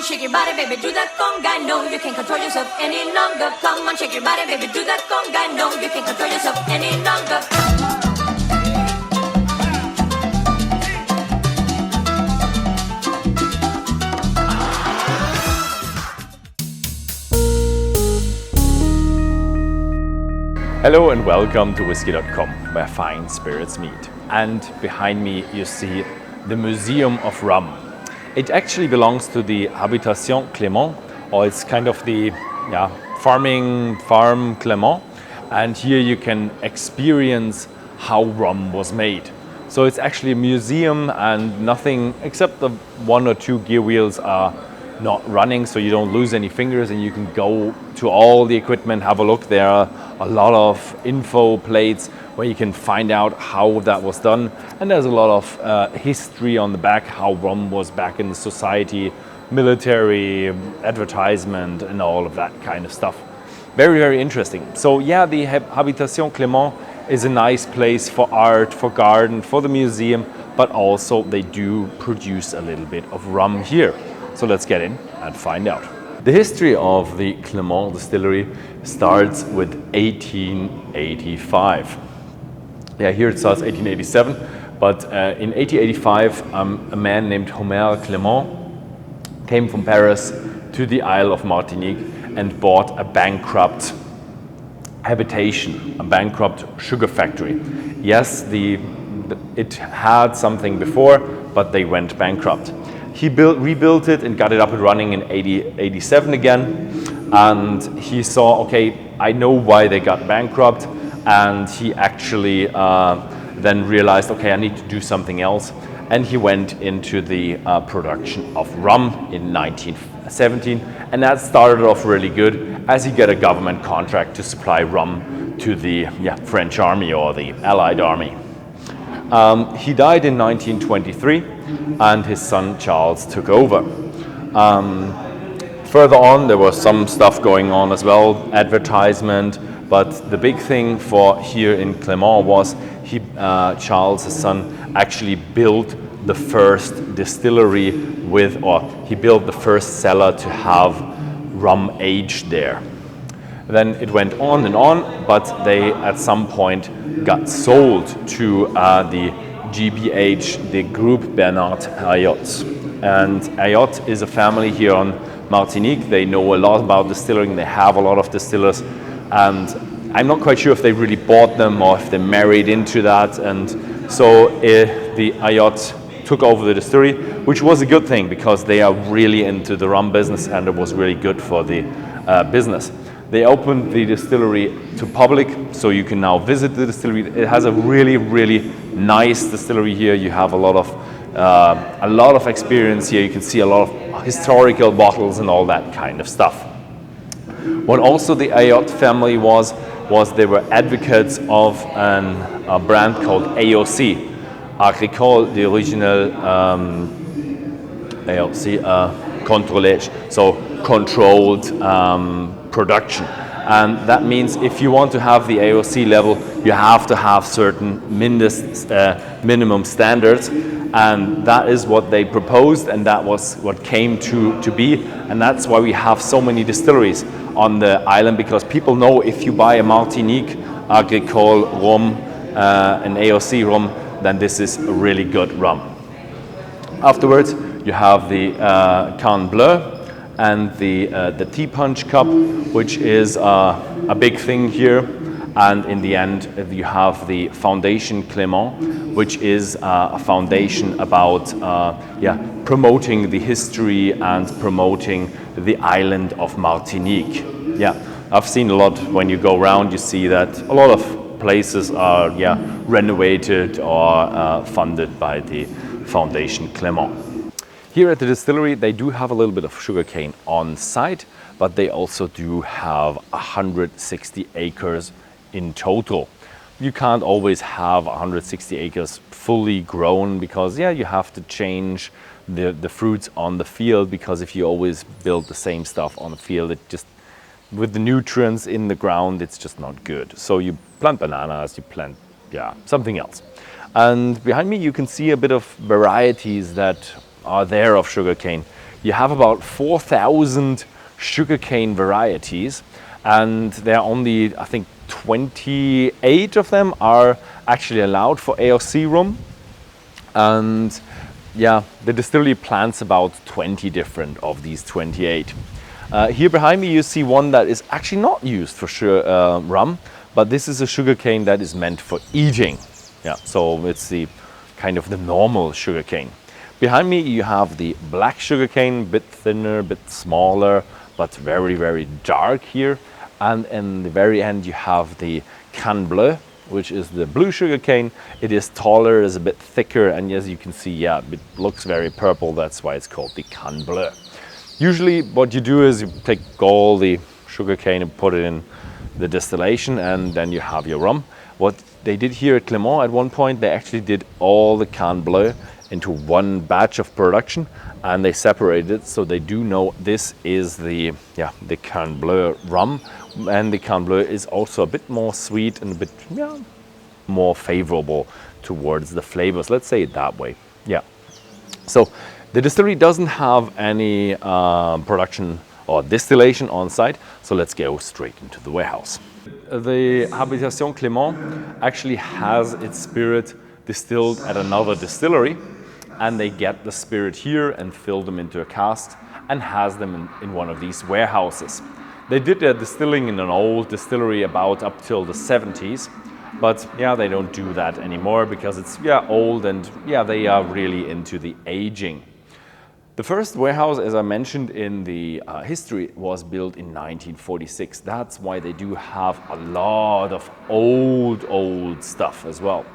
shake your body, baby, do that conga. No, you can't control yourself any longer. Come on, shake your body, baby, do that conga. No, you can't control yourself any longer. Hello and welcome to Whisky.com, where fine spirits meet. And behind me you see the Museum of Rum. It actually belongs to the Habitation Clément, or it's kind of the farm Clément. And here you can experience how rum was made. So it's actually a museum, and nothing except the one or two gear wheels are not running, so you don't lose any fingers, and you can go to all the equipment, have a look. There are a lot of info plates where you can find out how that was done, and there's a lot of history on the back, how rum was back in the society, military, advertisement, and all of that kind of stuff. Very, very interesting. So yeah, the Habitation Clément is a nice place for art, for garden, for the museum, but also they do produce a little bit of rum here. So let's get in and find out. The history of the Clément distillery starts with 1885. Yeah, here it starts 1887, but in 1885, a man named Homère Clément came from Paris to the Isle of Martinique and bought a bankrupt habitation, a bankrupt sugar factory. Yes, it had something before, but they went bankrupt. He rebuilt it and got it up and running in 1887 again, and he saw, okay, I know why they got bankrupt, and he actually then realized, okay, I need to do something else, and he went into the production of rum in 1917, and that started off really good as he got a government contract to supply rum to the French army or the Allied army. He died in 1923, and his son Charles took over. Further on, there was some stuff going on as well, advertisement, but the big thing for here in Clément was Charles, his son, actually built the first distillery he built the first cellar to have rum aged there. Then it went on, but they at some point got sold to the GBH, the Group Bernard Hayot. And Hayot is a family here on Martinique. They know a lot about distilling. They have a lot of distillers. And I'm not quite sure if they really bought them or if they married into that. And so the Hayot took over the distillery, which was a good thing because they are really into the rum business, and it was really good for the business. They opened the distillery to public, so you can now visit the distillery. It has a really, really nice distillery here. You have a lot of experience here. You can see a lot of historical bottles and all that kind of stuff. What also the Hayot family was they were advocates of a brand called AOC, Agricole, the original AOC, contrôlé, so controlled production. And that means if you want to have the AOC level, you have to have certain minimum standards, and that is what they proposed, and that was what came to be, and that's why we have so many distilleries on the island, because people know if you buy a Martinique Agricole rum, an AOC rum, then this is a really good rum. Afterwards, you have the Canne Bleu, and the tea punch cup, which is a big thing here. And in the end, you have the Foundation Clément, which is a foundation about promoting the history and promoting the island of Martinique. Yeah, I've seen a lot when you go around. You see that a lot of places are renovated or funded by the Foundation Clément. Here at the distillery, they do have a little bit of sugarcane on site, but they also do have 160 acres in total. You can't always have 160 acres fully grown because you have to change the fruits on the field, because if you always build the same stuff on the field, it just, with the nutrients in the ground, it's just not good. So you plant bananas, you plant something else. And behind me you can see a bit of varieties that are there of sugarcane. you have about 4,000 sugarcane varieties, and there are only, I think, 28 of them are actually allowed for AOC rum. And yeah, the distillery plants about 20 different of these 28. Here behind me you see one that is actually not used for rum, but this is a sugarcane that is meant for eating. Yeah, so it's the kind of the normal sugarcane. Behind me you have the black sugarcane, a bit thinner, a bit smaller, but very, very dark here. And in the very end you have the Canne Bleu, which is the blue sugarcane. It is taller, is a bit thicker, and as you can see, yeah, it looks very purple. That's why it's called the Canne Bleu. Usually what you do is you take all the sugarcane and put it in the distillation, and then you have your rum. What they did here at Clément at one point, they actually did all the Canne Bleu into one batch of production, and they separated it, so they do know this is the Canne Bleu rum, and the Canne Bleu is also a bit more sweet and a bit more favorable towards the flavors. Let's say it that way. Yeah. So the distillery doesn't have any production or distillation on site, so let's go straight into the warehouse. The Habitation Clément actually has its spirit distilled at another distillery, and they get the spirit here and fill them into a cask and has them in one of these warehouses. They did their distilling in an old distillery about up till the 70s, but yeah, they don't do that anymore because it's old, and they are really into the aging. The first warehouse, as I mentioned in the history, was built in 1946. That's why they do have a lot of old stuff as well.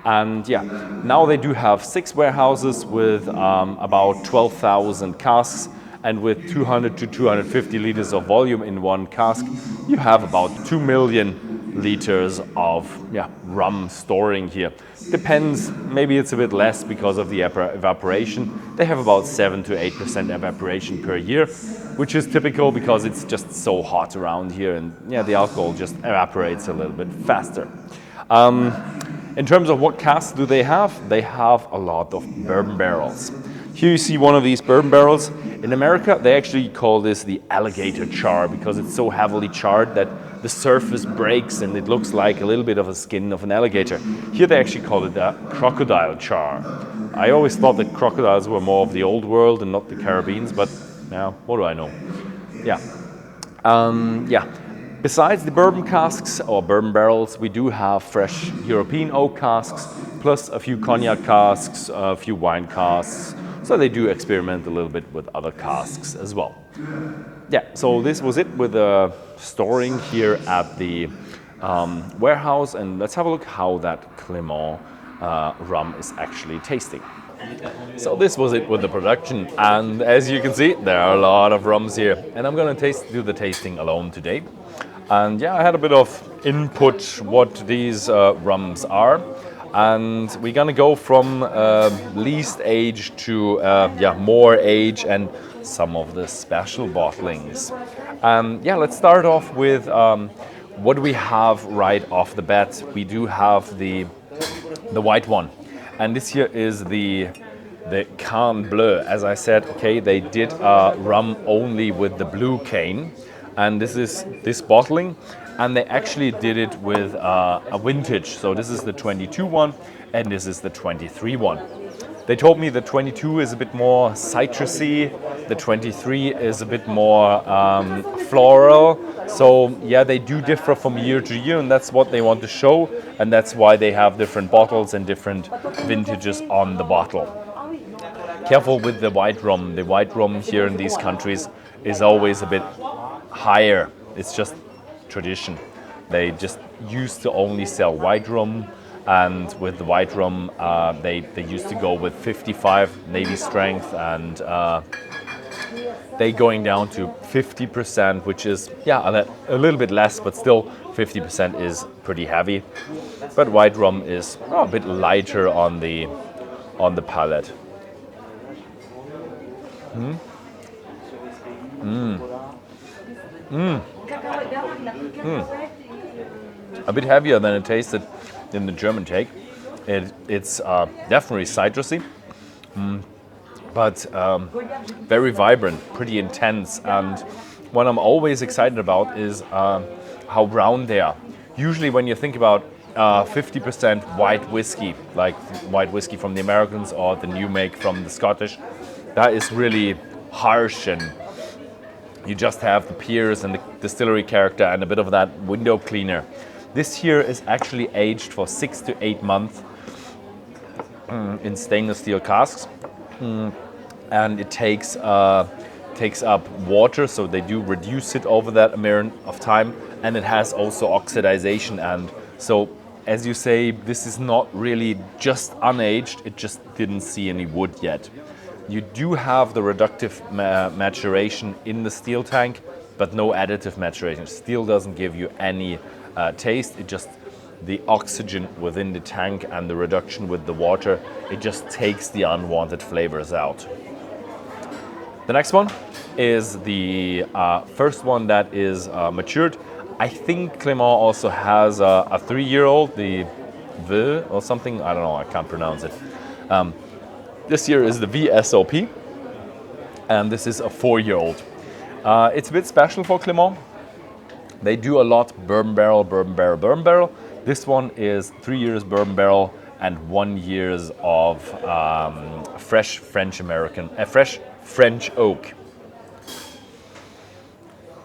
And yeah, now they do have 6 warehouses with about 12,000 casks, and with 200 to 250 liters of volume in one cask, you have about 2 million liters of rum storing here. Depends, maybe it's a bit less because of the evaporation. They have about 7 to 8% evaporation per year, which is typical because it's just so hot around here, and the alcohol just evaporates a little bit faster. In terms of what casks do they have a lot of bourbon barrels. Here you see one of these bourbon barrels. In America, they actually call this the alligator char because it's so heavily charred that the surface breaks and it looks like a little bit of a skin of an alligator. Here they actually call it a crocodile char. I always thought that crocodiles were more of the old world and not the Caribbeans, but now, what do I know? Besides the bourbon casks or bourbon barrels, we do have fresh European oak casks, plus a few cognac casks, a few wine casks. So they do experiment a little bit with other casks as well. So this was it with the storing here at the warehouse, and let's have a look how that Clément rum is actually tasting. So this was it with the production, and as you can see, there are a lot of rums here, and I'm going to do the tasting alone today. And I had a bit of input what these rums are. And we're gonna go from least age to more age and some of the special bottlings. Let's start off with what do we have right off the bat. We do have the white one, and this here is the Canne Bleu. As I said, they did rum only with the blue cane, and this is this bottling. And they actually did it with a vintage. So this is the 22 one, and this is the 23 one. They told me the 22 is a bit more citrusy, the 23 is a bit more floral. So they do differ from year to year, and that's what they want to show, and that's why they have different bottles and different vintages on the bottle. Careful with the white rum. The white rum here in these countries is always a bit higher. It's just tradition. They just used to only sell white rum, and with the white rum they used to go with 55 Navy strength, and they going down to 50%, which is a little bit less, but still 50% is pretty heavy. But white rum is a bit lighter on the palate. A bit heavier than it tasted in the German take. It's definitely citrusy, but very vibrant, pretty intense. And what I'm always excited about is how brown they are. Usually when you think about 50% white whiskey, like white whiskey from the Americans or the new make from the Scottish, that is really harsh, and you just have the peers and the distillery character and a bit of that window cleaner. This here is actually aged for 6 to 8 months in stainless steel casks, and it takes up water, so they do reduce it over that amount of time, and it has also oxidization. And so, as you say, this is not really just unaged, it just didn't see any wood yet. You do have the reductive maturation in the steel tank, but no additive maturation. Steel doesn't give you any taste, it just, the oxygen within the tank and the reduction with the water, it just takes the unwanted flavors out. The next one is the first one that is matured. I think Clément also has a 3-year-old, the V or something, I don't know, I can't pronounce it. This here is the VSOP, and this is a 4-year-old. It's a bit special for Clément. They do a lot bourbon barrel, bourbon barrel, bourbon barrel. This one is 3 years bourbon barrel and 1 years of fresh French oak.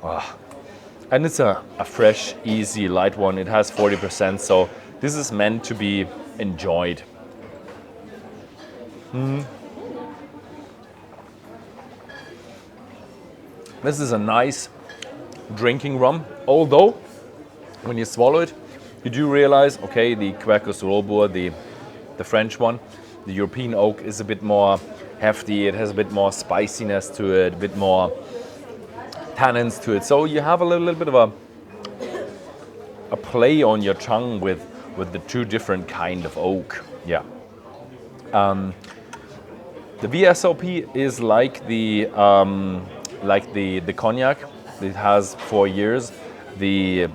Wow. And it's a fresh, easy, light one. It has 40%, so this is meant to be enjoyed. This is a nice drinking rum, although when you swallow it, you do realize, okay, the Quercus robur, the French one, the European oak is a bit more hefty, it has a bit more spiciness to it, a bit more tannins to it. So you have a little bit of a play on your tongue with the two different kind of oak. Yeah. The VSOP is like the cognac. It has 4 years. The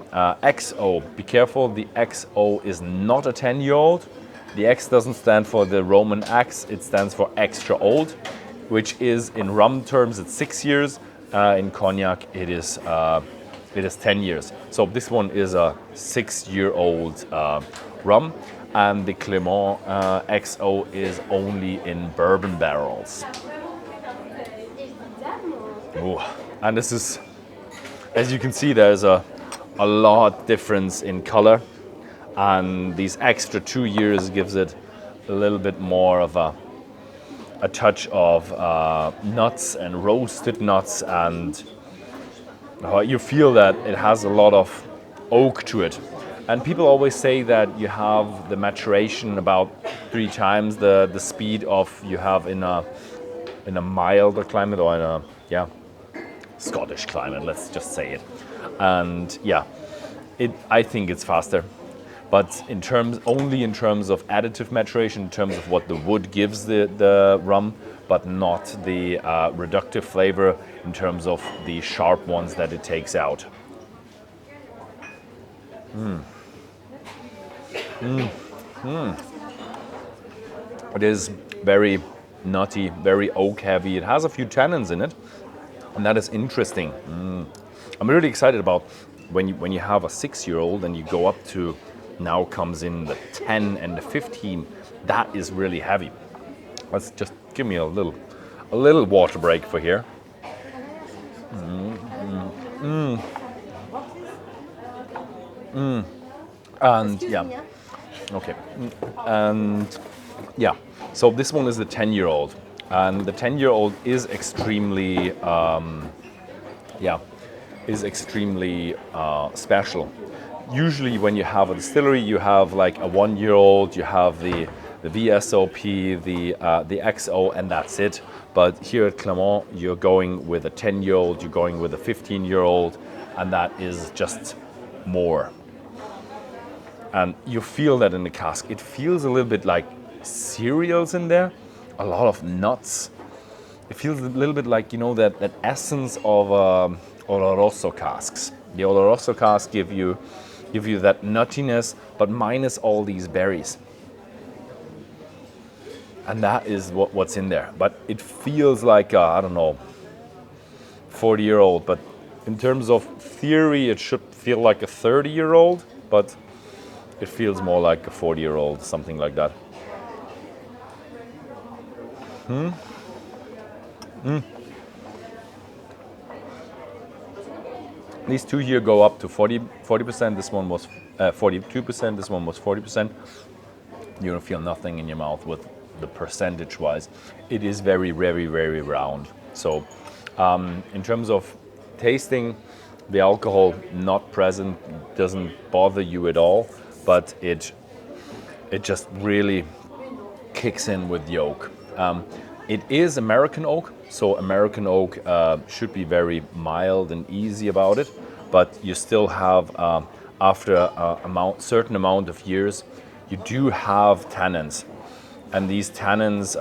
XO, be careful, the XO is not a 10-year-old. The X doesn't stand for the Roman X, it stands for extra old, which is in rum terms it's 6 years. In cognac it is 10 years. So this one is a 6-year-old rum, and the Clément XO is only in bourbon barrels. Ooh. And this is, as you can see, there's a lot difference in color, and these extra 2 years gives it a little bit more of a touch of nuts and roasted nuts, and you feel that it has a lot of oak to it. And people always say that you have the maturation about 3 times the speed of you have in a milder climate, or in a Scottish climate, let's just say it. And yeah, I think it's faster, but only in terms of additive maturation, in terms of what the wood gives the rum, but not the reductive flavor in terms of the sharp ones that it takes out. It is very nutty, very oak heavy. It has a few tannins in it, and that is interesting. I'm really excited about when you have a 6-year-old and you go up to, now comes in the 10 and the 15. That is really heavy. Let's just give me a little water break for here. And yeah, okay, and yeah. So this one is the 10-year-old, and the 10-year-old is extremely, special. Usually, when you have a distillery, you have like a 1-year-old, you have the VSOP, the XO, and that's it. But here at Clément, you're going with a 10-year-old, you're going with a 15-year-old, and that is just more. And you feel that in the cask. It feels a little bit like cereals in there, a lot of nuts. It feels a little bit like, that essence of Oloroso casks. The Oloroso casks give you that nuttiness, but minus all these berries. And that is what's in there. But it feels like, I don't know, 40-year-old. But in terms of theory, it should feel like a 30-year-old, but it feels more like a 40-year-old, something like that. These two here go up to 40%. This one was 42%. This one was 40%. You don't feel nothing in your mouth with the percentage-wise. It is very, very, very round. So in terms of tasting, the alcohol not present doesn't bother you at all, but it just really kicks in with the oak. It is American oak, so American oak should be very mild and easy about it, but you still have, after a certain amount of years, you do have tannins, and these tannins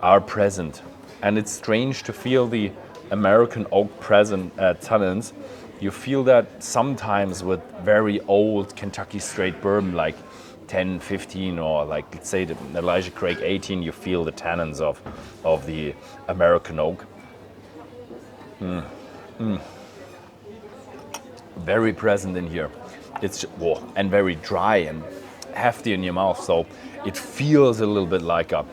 are present. And it's strange to feel the American oak present tannins. You feel that sometimes with very old Kentucky straight bourbon, like 10, 15, or like let's say the Elijah Craig 18, you feel the tannins of the American oak. Very present in here. It's and very dry and hefty in your mouth, so it feels a little bit like a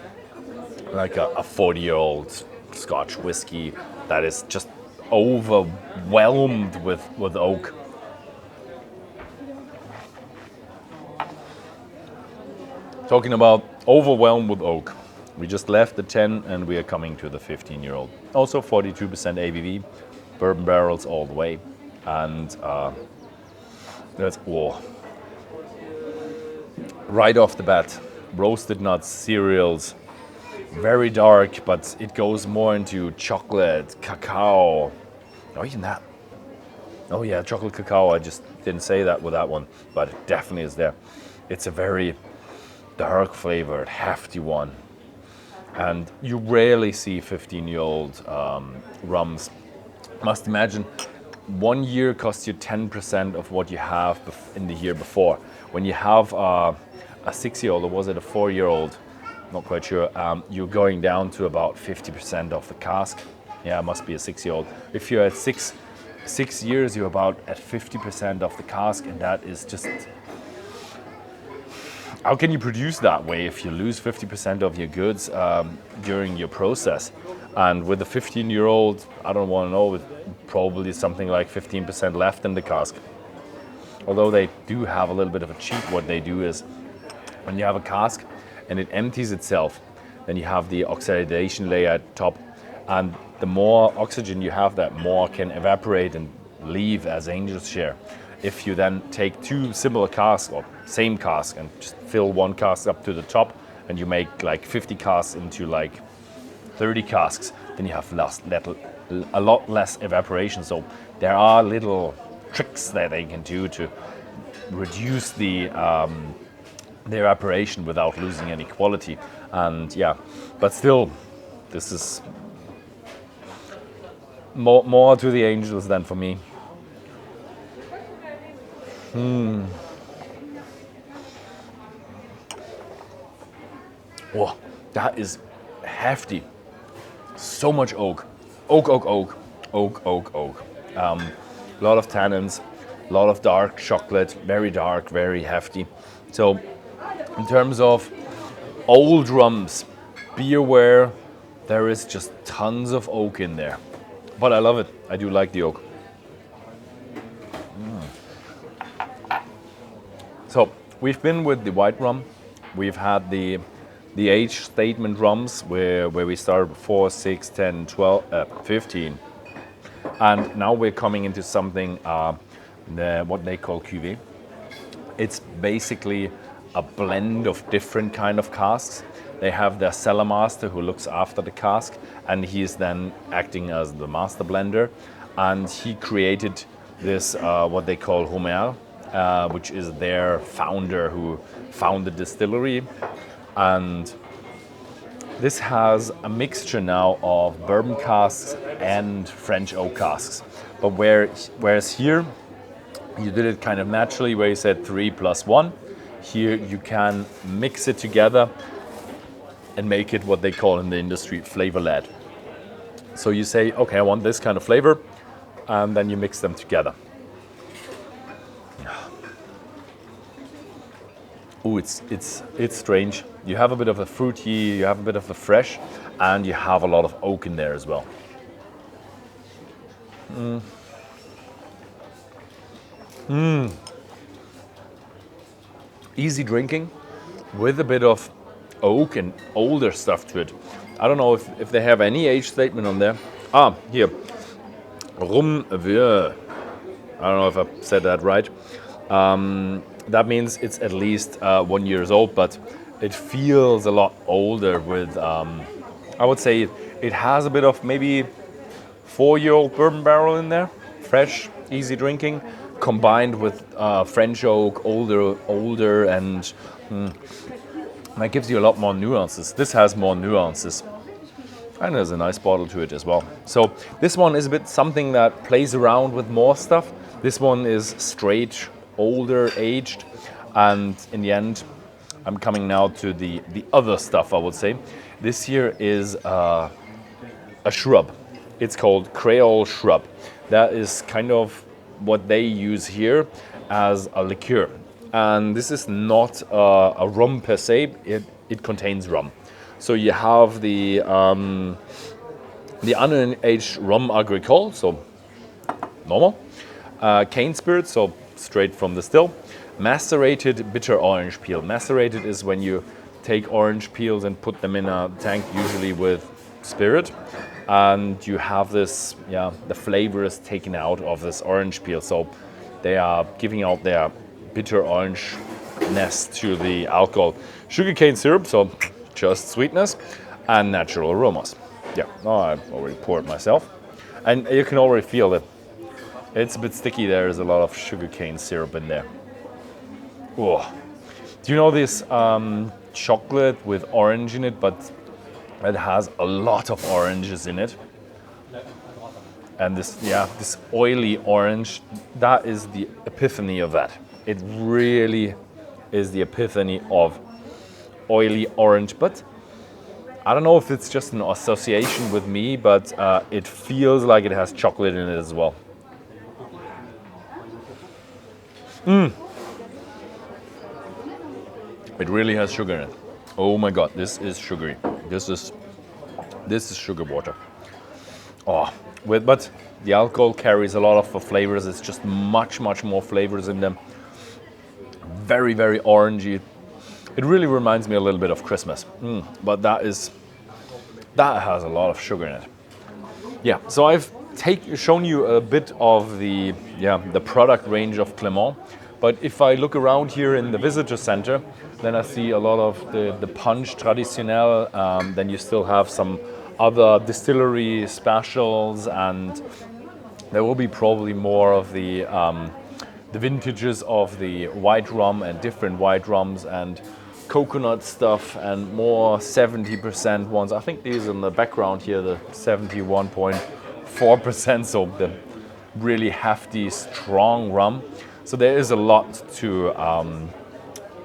40-year-old Scotch whiskey that is just overwhelmed with oak. Talking about overwhelmed with oak, we just left the 10 and we are coming to the 15-year-old. Also 42% ABV, bourbon barrels all the way, and that's right off the bat, roasted nuts, cereals, very dark, but it goes more into chocolate, cacao. Oh, even that. Oh yeah, chocolate cacao. I just didn't say that with that one, but it definitely is there. It's a very dark flavored, hefty one. And you rarely see 15-year-old rums. Must imagine 1 year costs you 10% of what you have in the year before. When you have a 6-year-old, or was it a 4-year-old? Not quite sure. You're going down to about 50% of the cask. Yeah, it must be a 6-year-old. If you're at six years, you're about at 50% of the cask, and that is just. How can you produce that way if you lose 50% of your goods during your process? And with a 15-year-old, I don't want to know, with probably something like 15% left in the cask. Although they do have a little bit of a cheat. What they do is, when you have a cask and it empties itself, then you have the oxidation layer at top, and the more oxygen you have, that more can evaporate and leave as angel's share. If you then take two similar casks or same cask and just fill one cask up to the top, and you make like 50 casks into like 30 casks, then you have a lot less evaporation. So there are little tricks that they can do to reduce the evaporation without losing any quality. And yeah, but still, this is more to the angels than for me. Oh, that is hefty. So much oak. Oak. A lot of tannins, a lot of dark chocolate, very dark, very hefty. So in terms of old rums, be aware there is just tons of oak in there. But I love it. I do like the oak. So we've been with the white rum. We've had the age statement rums where we started 4, 6, 10, 12, 15. And now we're coming into something, what they call cuvée. It's basically a blend of different kind of casks. They have their cellar master who looks after the cask, and he is then acting as the master blender. And he created this, what they call Homère, which is their founder who founded Distillery. And this has a mixture now of bourbon casks and French oak casks. But whereas here, you did it kind of naturally, where you said 3 + 1. Here you can mix it together and make it what they call in the industry flavor-led. So you say, okay, I want this kind of flavor, and then you mix them together. Oh, it's strange. You have a bit of a fruity, you have a bit of a fresh, and you have a lot of oak in there as well. Easy drinking with a bit of oak and older stuff to it. I don't know if they have any age statement on there. Ah, here. Rhum Clément. I don't know if I said that right. That means it's at least 1 year old, but it feels a lot older with, I would say it has a bit of maybe 4-year-old bourbon barrel in there. Fresh, easy drinking, combined with French oak, older, and that gives you a lot more nuances. This has more nuances. And there's a nice bottle to it as well. So this one is a bit something that plays around with more stuff. This one is straight, older, aged. And in the end, I'm coming now to the other stuff, I would say. This here is a shrub. It's called Creole shrub. That is kind of what they use here as a liqueur. And this is not a rum per se, it contains rum. So you have the unaged Rhum Agricole, so normal, cane spirit, so straight from the still, macerated bitter orange peel. Macerated is when you take orange peels and put them in a tank, usually with spirit, and you have this, the flavor is taken out of this orange peel. So they are giving out their bitter orangeness to the alcohol. Sugarcane syrup, so just sweetness, and natural aromas. Yeah, I've already poured myself. And you can already feel that it's a bit sticky. There's a lot of sugarcane syrup in there. Oh. Do you know this chocolate with orange in it, but it has a lot of oranges in it? And this oily orange, that is the epiphany of that. It really is the epiphany of oily orange, but I don't know if it's just an association with me, but it feels like it has chocolate in it as well. It really has sugar in it. Oh my God, this is sugary. This is sugar water. But the alcohol carries a lot of the flavors. It's just much more flavors in them. Very, very orangey. It really reminds me a little bit of Christmas, but that has a lot of sugar in it. Yeah, so I've shown you a bit of the product range of Clément, but if I look around here in the visitor center, then I see a lot of the punch traditionnel. Then you still have some other distillery specials, and there will be probably more of the vintages of the white rum and different white rums and coconut stuff and more 70% ones. I think these in the background here, the 71.4%, so the really hefty, strong rum. So there is a lot to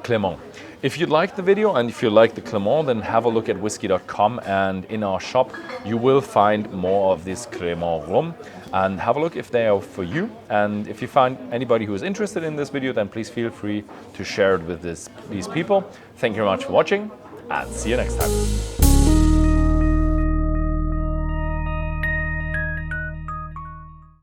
Clément. If you like the video and if you like the Clément, then have a look at Whisky.com, and in our shop you will find more of this Clément rum, and have a look if they are for you. And if you find anybody who is interested in this video, then please feel free to share it with these people. Thank you very much for watching, and see you next time.